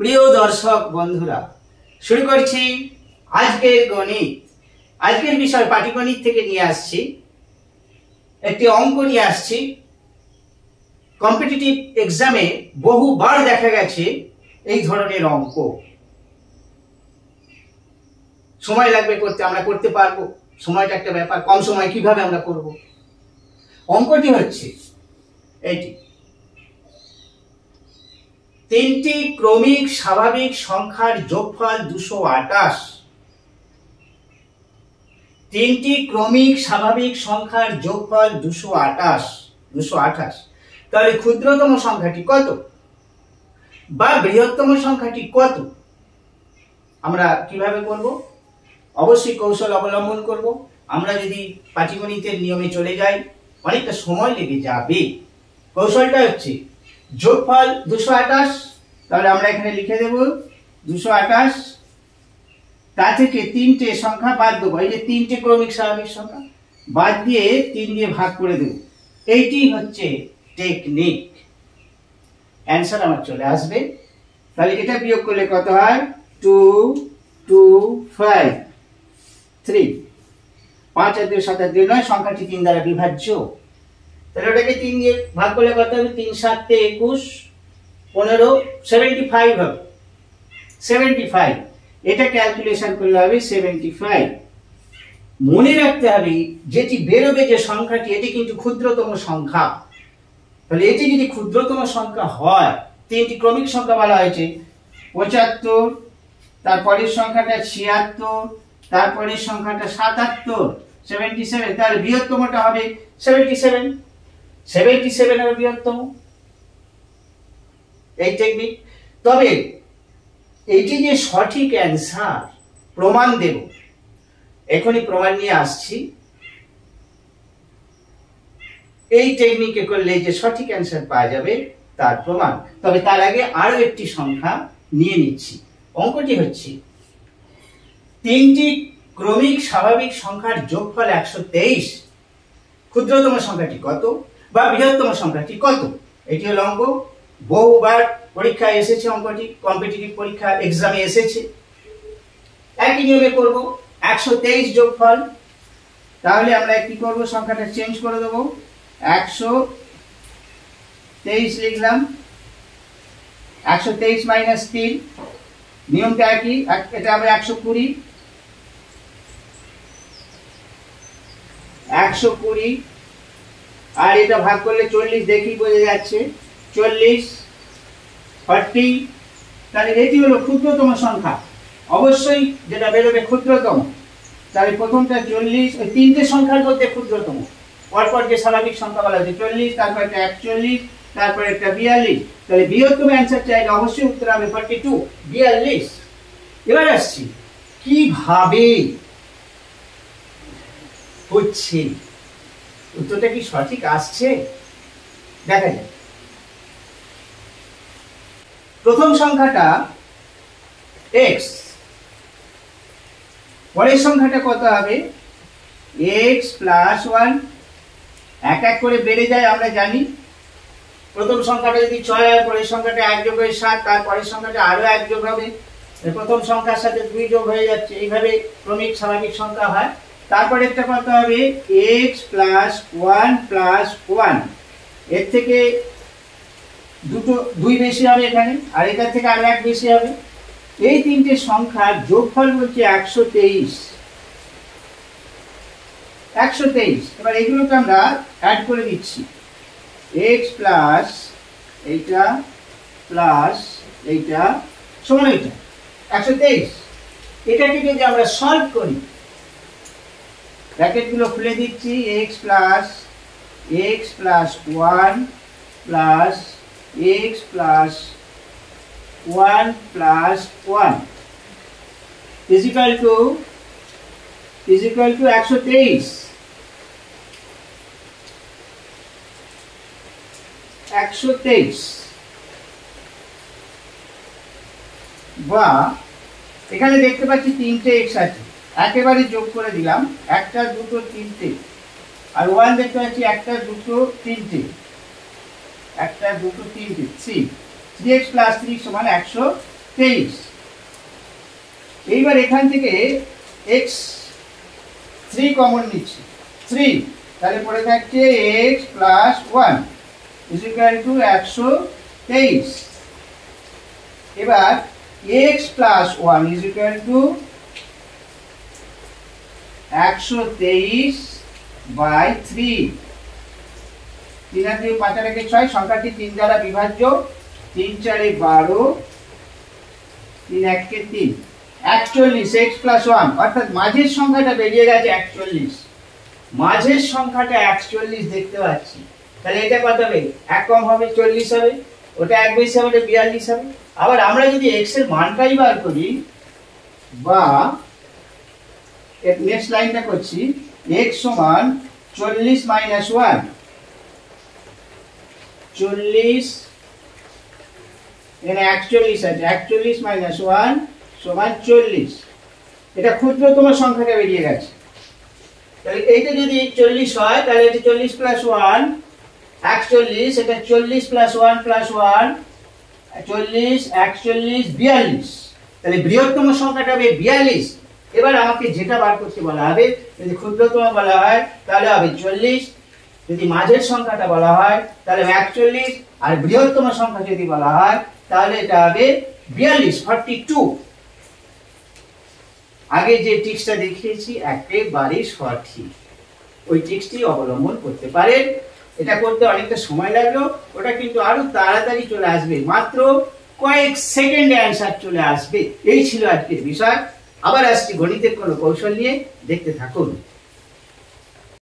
প্রিয় দর্শক বন্ধুরা, শুরু করছি আজকের গণিত। আজকের বিষয় পাটিগণিত থেকে নিয়ে আসছি, একটি অঙ্ক নিয়ে আসছি। কম্পিটিটিভ এক্সামে বহুবার দেখা গেছে এই ধরনের অঙ্ক। সময় লাগবে করতে, আমরা করতে পারবো, সময়টা একটা ব্যাপার। কম সময় কিভাবে আমরা করব? অঙ্কটি হচ্ছে এইটি: তিনটি ক্রমিক স্বাভাবিক সংখ্যার যোগফল 228। তিনটি ক্রমিক স্বাভাবিক সংখ্যার যোগফল 228। তাহলে ক্ষুদ্রতম সংখ্যাটি কত বা বৃহত্তম সংখ্যাটি কত? আমরা কিভাবে করব? অবশ্যই কৌশল অবলম্বন করব। আমরা যদি পাটিগণিতের নিয়মে চলে যাই অনেকটা সময় লেগে যাবে। কৌশলটা হচ্ছে যোগফল 228, তাহলে আমরা এখানে লিখে দেব 228। তা থেকে তিনটে সংখ্যা বাদ দেবো, এই যে তিনটে ক্রমিক স্বাভাবিক সংখ্যা বাদ দিয়ে 3 দিয়ে ভাগ করে দেব। এইটি হচ্ছে টেকনিক। অ্যান্সার আমার চলে আসবে। তাহলে এটা বিয়োগ করলে কত হয়? 2 2 5 3। 5 আর 2 7 আর 2 9, সংখ্যাটি 3 দ্বারা বিভাজ্য। তাহলে ওটাকে 3 দিয়ে ভাগ করলে কত হবে? 3 7 21 15 75 হবে। 75 এটা ক্যালকুলেশন করলে হবে 75। মনে রাখতে হবে যেটি বেরোবে যে সংখ্যাটি, এটি কিন্তু ক্ষুদ্রতম সংখ্যা। তাহলে এটি যদি ক্ষুদ্রতম সংখ্যা হয়, তিনটি ক্রমিক সংখ্যা বলা হয়েছে 75, তারপরের সংখ্যাটা 76, তারপরের সংখ্যাটা 77, 77। তার বৃহত্তমটা হবে 77। 77 এর বৃহত্তম। এই টেকনিক। তবে এইটি যে সঠিক অ্যান্সার, প্রমাণ দেব, এখনই প্রমাণ নিয়ে আসছি। এই টেকনিকে করলে যে সঠিক অ্যান্সার পাওয়া যাবে তার প্রমাণ। তবে তার আগে আরো একটি সংখ্যা নিয়ে নিচ্ছি। অঙ্কটি হচ্ছে তিনটি ক্রমিক স্বাভাবিক সংখ্যার যোগফল 123। ক্ষুদ্রতম সংখ্যাটি কত বা বৃহত্তম সংখ্যাটি কত? এটি হলো অঙ্ক। বহুবার পরীক্ষায় এসেছে অঙ্কটি, কম্পিটিটিভ পরীক্ষা এক্সামে এসেছে। একই নিয়মে করব। 123 যোগফল। তাহলে আমরা কি করব? সংখ্যাটা চেঞ্জ করে দেব। 123 লিখলাম। 123 মাইনাস 3, নিয়মটা একই। এটা হবে 120। 120 আর এটা ভাগ করলে 40, দেখি বোঝা যাচ্ছে। 40 40। তাহলে এটি হলো ক্ষুদ্রতম সংখ্যা। অবশ্যই যেটা বেরোবে ক্ষুদ্রতম। তাহলে প্রথমটা 40, ওই তিনটে সংখ্যার মধ্যে ক্ষুদ্রতম। পরপর যে স্বাভাবিক সংখ্যা বলা হচ্ছে 40, তারপর একটা 41, তারপর একটা 42। তাহলে বৃহত্তম অ্যান্সার চাইলে অবশ্যই উত্তর হবে 42, 42। এবার আসছি কিভাবে হচ্ছে, উত্তরটা কি সঠিক আসছে দেখা যায়। প্রথম সংখ্যাটা x, পরের সংখ্যাটা কত হবে? x plus 1। এক এক করে বেড়ে যায় আমরা জানি। প্রথম সংখ্যাটা যদি 6 হয়, পরের সংখ্যাটা 1 যোগ হয়ে 7, তারপরের সংখ্যাটা আরো 1 যোগ হবে। প্রথম সংখ্যার সাথে 2 যোগ হয়ে যাচ্ছে। এইভাবে ক্রমিক স্বাভাবিক সংখ্যা হয়। তারপরে একটা কত হবে? x plus 1 plus 1। এর থেকে দুই বেশি হবে এখানে, আর এটার থেকে আরো 1 বেশি হবে। এই তিনটে সংখ্যার যোগফল বলছে 123। 123। এবার এগুলোকে আমরা অ্যাড করে দিচ্ছি। x প্লাস এইটা প্লাস এইটা সমান এইটা 123। এটাকে যদি আমরা সলভ করি, ব্র্যাকেটগুলো খুলে দিচ্ছি। x plus 1 plus x plus 1 plus 1 is equal to 123। 123 বা এখানে দেখতে পাচ্ছি তিনটে x আছে, একেবারে যোগ করে দিলাম। একটা দুটো তিনটে, আর 1 দেখতে পাচ্ছি একটা দুটো তিনটে, একটা দুটো তিনটে 3। 3x প্লাস 3 সমান 123। 23। এইবার এখান থেকে x3 কমন নিচ্ছি, 3, তাহলে পড়ে থাকছে x plus 1 is equal to 123। এবার x plus 1 is equal to 123 by 3। 3 আর 2 5 আর 1 6, সংখ্যাটি 3 দ্বারা বিভাজ্য, 3 4 12, 3 1 3, 41 x প্লাস 1, অর্থাৎ মাঝের সংখ্যাটা বেরিয়ে গেছে 41। মাঝের সংখ্যাটা 41 দেখতে পাচ্ছি, তাহলে এটা কত হবে? 1 কম হবে, 40 হবে, ওটা 1 বেশি হবে, ওটা 42 হবে। আবার আমরা যদি x এর মানটাই বার করি, বা নেক্সট লাইনটা করছি, x সমান 40 মাইনাস 1, 40, এখানে 41 আছে, 41 মাইনাস 1 সমান 40। এটা ক্ষুদ্রতম সংখ্যাটা বেরিয়ে গেছে। তাহলে এইটা যদি 40 হয়, তাহলে এটা 40 প্লাস 1 41, এটা 40 প্লাস 1 প্লাস 1 40, 41 42। তাহলে বৃহত্তম সংখ্যাটা হবে 42। এবার আমাকে যেটা বার করতে বলা হবে, যদি ক্ষুদ্রতম বলা হয় তাহলে হবে 40, যদি মাঝের সংখ্যাটা বলা হয় তাহলে 41, আর বৃহত্তম সংখ্যা যদি বলা হয় তাহলে এটা হবে 42, 42। আগে যে ট্রিক্সটা দেখিয়েছি একেবারে সঠিক, ওই ট্রিক্সটি অবলম্বন করতে পারেন। এটা করতে অনেকটা সময় লাগলো, ওটা কিন্তু আরো তাড়াতাড়ি চলে আসবে, মাত্র কয়েক সেকেন্ডে অ্যান্সার চলে আসবে। এই ছিল আজকের বিষয়। আবার আসছি গণিতের কোনো কৌশল নিয়ে, দেখতে থাকুন।